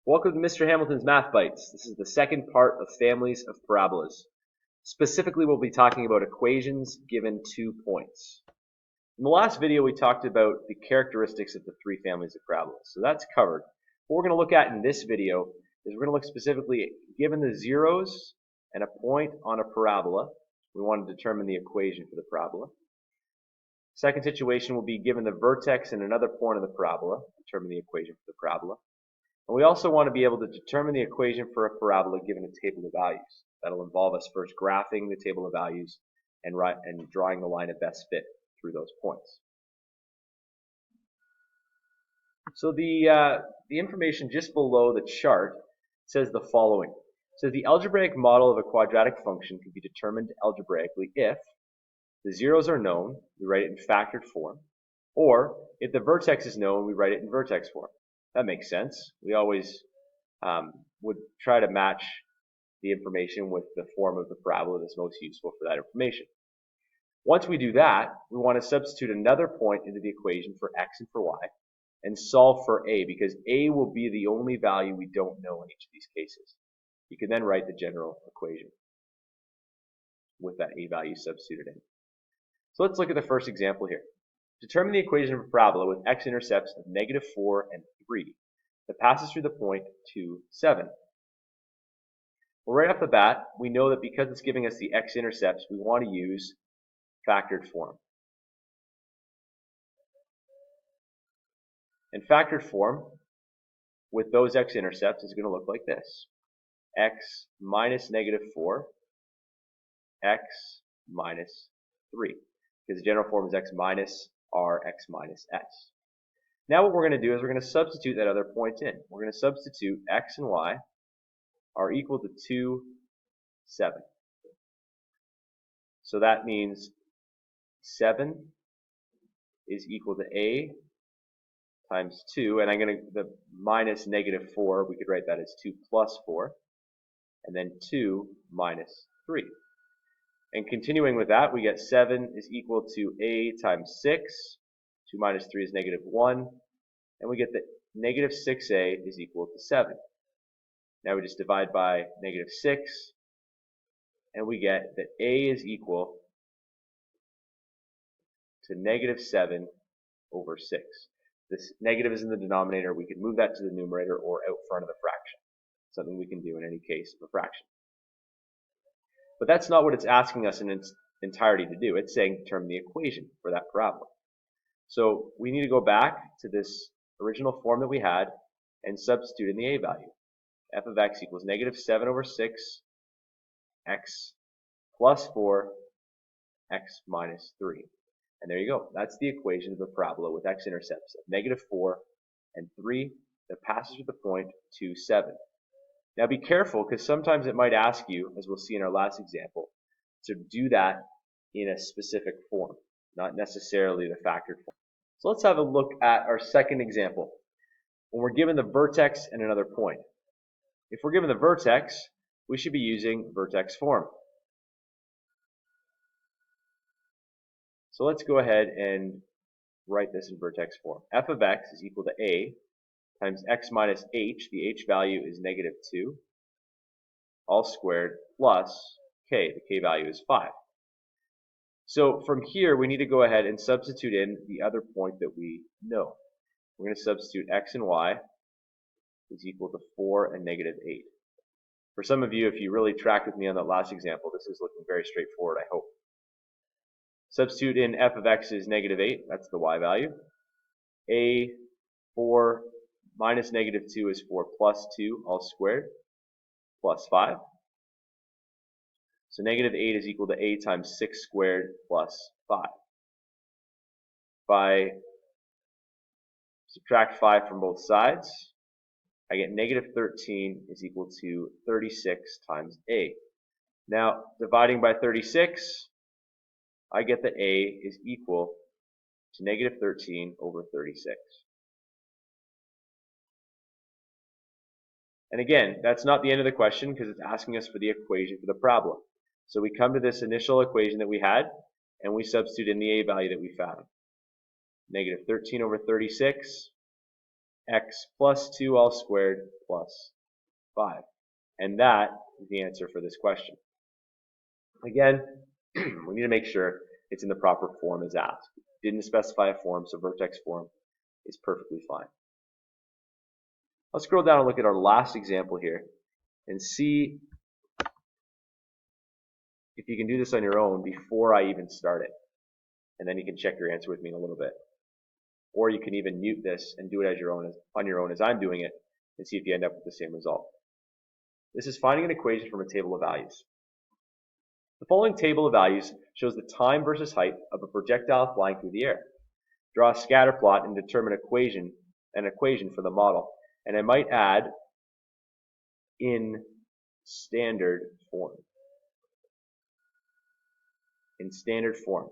Welcome to Mr. Hamilton's Math Bites. This is the second part of families of parabolas. Specifically, we'll be talking about equations given 2 points. In the last video, we talked about the characteristics of the three families of parabolas. So that's covered. What we're going to look at in this video is we're going to look specifically, given the zeros and a point on a parabola, we want to determine the equation for the parabola. Second situation will be given the vertex and another point on the parabola, determine the equation for the parabola. And we also want to be able to determine the equation for a parabola given a table of values. That'll involve us first graphing the table of values and drawing the line of best fit through those points. So the information just below the chart says the following. It says the algebraic model of a quadratic function can be determined algebraically if the zeros are known, we write it in factored form, or if the vertex is known, we write it in vertex form. That makes sense. We always would try to match the information with the form of the parabola that's most useful for that information. Once we do that, we want to substitute another point into the equation for x and for y and solve for a, because a will be the only value we don't know in each of these cases. You can then write the general equation with that a value substituted in. So let's look at the first example here. Determine the equation of a parabola with x-intercepts of -4 and 3 that passes through the point 2, 7. Well, right off the bat, we know that because it's giving us the x-intercepts, we want to use factored form. And factored form with those x-intercepts is going to look like this. X minus -4, x minus 3. Because the general form is x minus r, x minus s. Now what we're going to do is we're going to substitute that other point in. We're going to substitute x and y are equal to 2, 7. So that means 7 is equal to a times 2, and the minus -4, we could write that as 2 plus 4, and then 2 minus 3. And continuing with that, we get 7 is equal to a times 6, 2 minus 3 is -1, and we get that -6a is equal to 7. Now we just divide by -6, and we get that a is equal to -7 over 6. This negative is in the denominator. We could move that to the numerator or out front of the fraction. Something we can do in any case of a fraction. But that's not what it's asking us in its entirety to do. It's saying determine the equation for that parabola. So we need to go back to this original form that we had and substitute in the a value. F of x equals -7 over 6, x plus 4, x minus 3. And there you go. That's the equation of the parabola with x-intercepts of -4 and 3 that passes through the point 2, 7. Now be careful, because sometimes it might ask you, as we'll see in our last example, to do that in a specific form, not necessarily the factored form. So let's have a look at our second example, when we're given the vertex and another point. If we're given the vertex, we should be using vertex form. So let's go ahead and write this in vertex form. F of x is equal to a times x minus h, the h value is -2, all squared, plus k, the k value is 5. So from here, we need to go ahead and substitute in the other point that we know. We're going to substitute x and y is equal to 4 and -8. For some of you, if you really tracked with me on that last example, this is looking very straightforward, I hope. Substitute in f of x is -8, that's the y value. A 4 minus -2 is 4 plus 2, all squared, plus 5. So -8 is equal to a times 6 squared plus 5. If I subtract 5 from both sides, I get -13 is equal to 36 times a. Now, dividing by 36, I get that a is equal to -13 over 36. And again, that's not the end of the question, because it's asking us for the equation for the parabola. So we come to this initial equation that we had, and we substitute in the a value that we found. -13 over 36, x plus 2 all squared plus 5. And that is the answer for this question. Again, we need to make sure it's in the proper form as asked. Didn't specify a form, so vertex form is perfectly fine. Let's scroll down and look at our last example here and see if you can do this on your own before I even start it. And then you can check your answer with me in a little bit. Or you can even mute this and do it as on your own as I'm doing it and see if you end up with the same result. This is finding an equation from a table of values. The following table of values shows the time versus height of a projectile flying through the air. Draw a scatter plot and determine an equation for the model. And I might add in standard form. In standard form.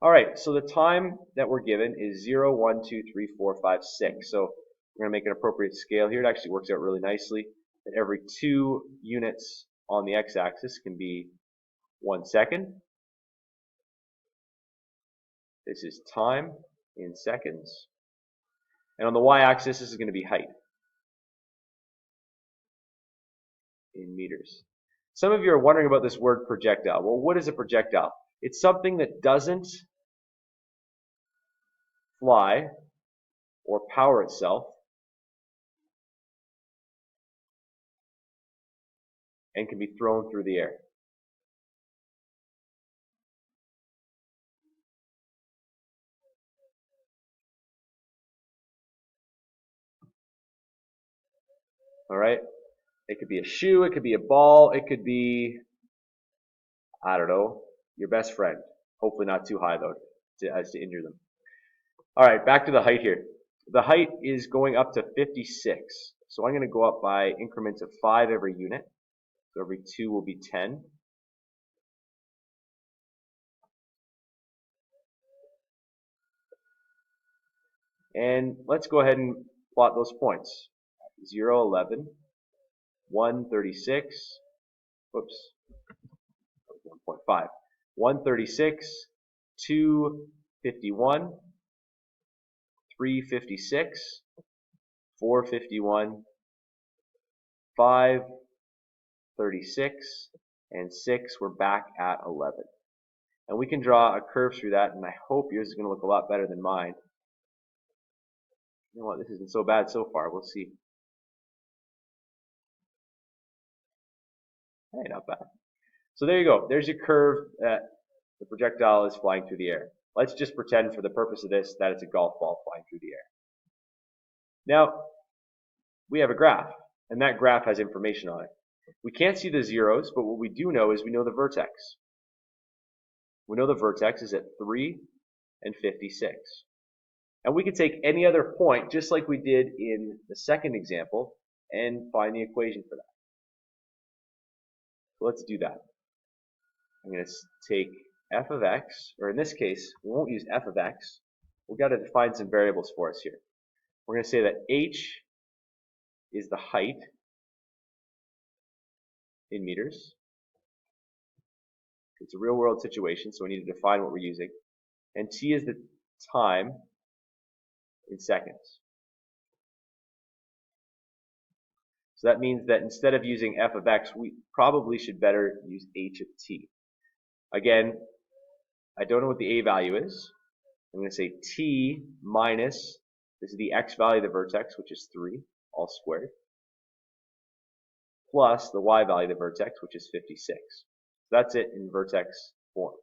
Alright, so the time that we're given is 0, 1, 2, 3, 4, 5, 6. So we're going to make an appropriate scale here. It actually works out really nicely. That every 2 units on the x-axis can be 1 second. This is time in seconds. And on the y-axis, this is going to be height in meters. Some of you are wondering about this word projectile. Well, what is a projectile? It's something that doesn't fly or power itself and can be thrown through the air. Alright? It could be a shoe, it could be a ball, it could be, I don't know, your best friend. Hopefully not too high though, as to injure them. Alright, back to the height here. The height is going up to 56. So I'm going to go up by increments of 5 every unit. So every 2 will be 10. And let's go ahead and plot those points. 0, 11, 1, 36, whoops, 1.5, 1, 36, 2, 51, 3, 56, 4, 51, 5, 36, and 6, we're back at 11. And we can draw a curve through that, and I hope yours is going to look a lot better than mine. You know what, this isn't so bad so far, we'll see. Hey, not bad. So there you go, there's your curve that the projectile is flying through the air. Let's just pretend for the purpose of this that it's a golf ball flying through the air. Now, we have a graph, and that graph has information on it. We can't see the zeros, but what we do know is we know the vertex. We know the vertex is at 3 and 56. And we can take any other point, just like we did in the second example, and find the equation for that. So let's do that. I'm going to take f of x, or in this case, we won't use f of x. We've got to define some variables for us here. We're going to say that h is the height in meters. It's a real world situation, so we need to define what we're using. And t is the time in seconds. So that means that instead of using f of x, we probably should better use h of t. Again, I don't know what the a value is. I'm going to say t minus, this is the x value of the vertex, which is 3, all squared, plus the y value of the vertex, which is 56. So that's it in vertex form.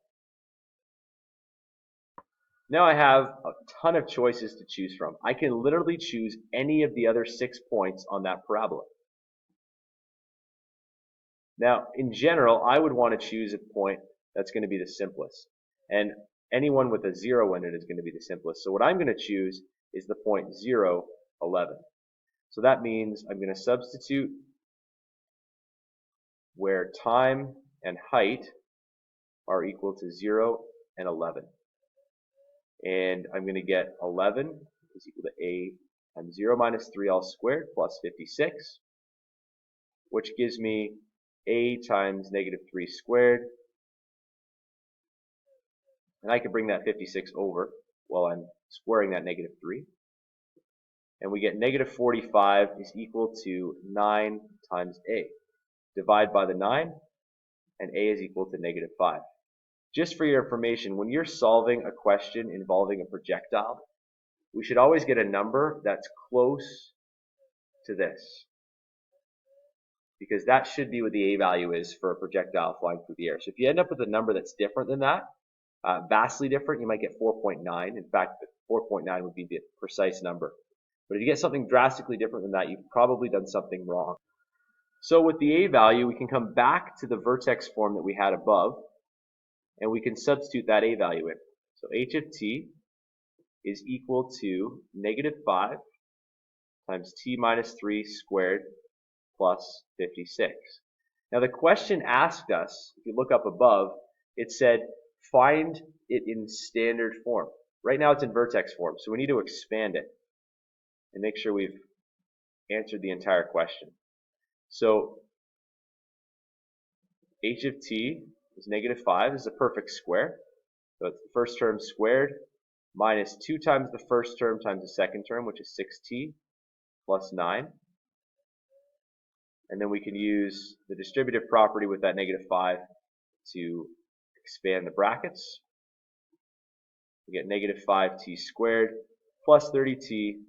Now I have a ton of choices to choose from. I can literally choose any of the other 6 points on that parabola. Now, in general, I would want to choose a point that's going to be the simplest. And anyone with a 0 in it is going to be the simplest. So what I'm going to choose is the point 0, 11. So that means I'm going to substitute where time and height are equal to 0 and 11. And I'm going to get 11 is equal to a times 0 minus 3 all squared plus 56, which gives me a times negative 3 squared. And I can bring that 56 over while I'm squaring that negative 3. and we get negative 45 is equal to 9 times a. Divide by the 9, and a is equal to negative 5. Just for your information, when you're solving a question involving a projectile, we should always get a number that's close to this, because that should be what the a value is for a projectile flying through the air. So if you end up with a number that's different than that, vastly different, you might get 4.9. In fact, 4.9 would be the precise number. But if you get something drastically different than that, you've probably done something wrong. So with the a value, we can come back to the vertex form that we had above, and we can substitute that a value in. So h of t is equal to negative 5 times t minus 3 squared plus 56. Now the question asked us, if you look up above, it said find it in standard form. Right now it's in vertex form, so we need to expand it and make sure we've answered the entire question. So h of t is negative 5. This is a perfect square. So it's the first term squared minus 2 times the first term times the second term, which is 6t plus 9. And then we can use the distributive property with that negative 5 to expand the brackets. We get negative 5t squared plus 30t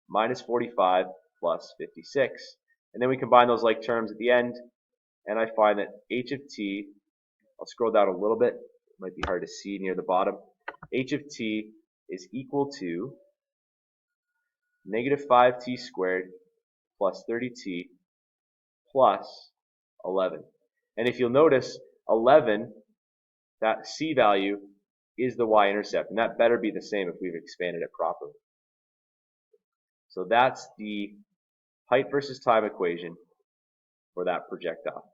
minus 45 plus 56. And then we combine those like terms at the end, and I find that h of t, I'll scroll down a little bit, it might be hard to see near the bottom, h of t is equal to negative 5t squared plus 30t plus 11. And if you'll notice, 11, that c value is the y-intercept, and that better be the same if we've expanded it properly. So that's the height versus time equation for that projectile.